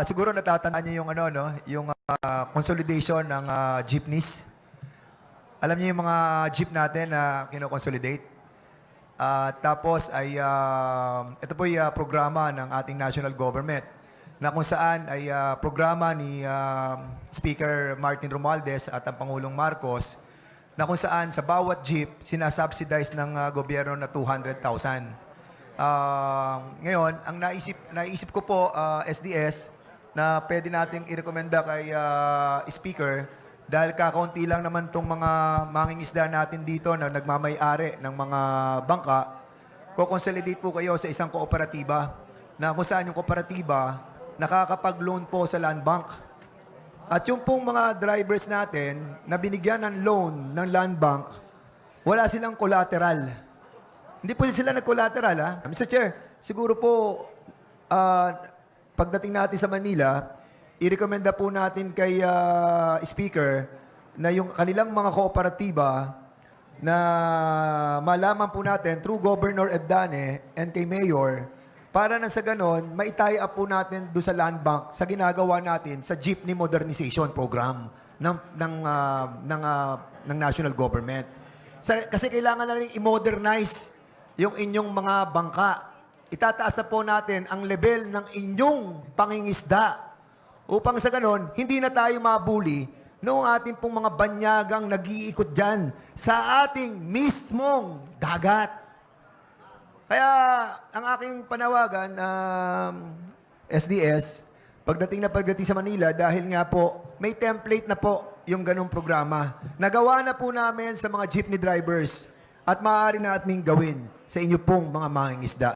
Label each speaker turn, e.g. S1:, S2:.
S1: Siguro natatandaan niyo yung ano no, yung consolidation ng jeepneys. Alam niyo yung mga jeep natin na kino-consolidate. Tapos ay ito po yung programa ng ating national government na kung saan ay programa ni Speaker Martin Romualdez at ang Pangulong Marcos na kung saan sa bawat jeep sinasubsidize ng gobyerno na 200,000. Ngayon, ang naisip ko po, SDS, na pwede nating irekomenda kay Speaker dahil kakaunti lang naman itong mga mangingisda natin dito na nagmamay-ari ng mga bangka, ko-consolidate po kayo sa isang kooperatiba na kung saan yung kooperatiba nakakapag-loan po sa land bank. At yung pong mga drivers natin na binigyan ng loan ng land bank, wala silang collateral. Hindi po sila nag-collateral, ha? Mr. Chair, siguro po, pagdating natin sa Manila, i-recommenda po natin kay Speaker na yung kanilang mga kooperatiba na malaman po natin through Governor Ebdane and kay Mayor, para na sa ganon, maitay up po natin doon sa land bank sa ginagawa natin sa jeepney modernization program ng national government. Kasi kailangan na rin i-modernize yung inyong mga bangka. Itataas na po natin ang level ng inyong pangingisda upang sa ganon, hindi na tayo mabuli noong ating pong mga banyagang nag-iikot dyan sa ating mismong dagat. Kaya ang aking panawagan, SDS, pagdating sa Manila, dahil nga po, may template na po yung ganong programa. Nagawa na po namin sa mga jeepney drivers at maaari na atming gawin sa inyo pong mga mangingisda.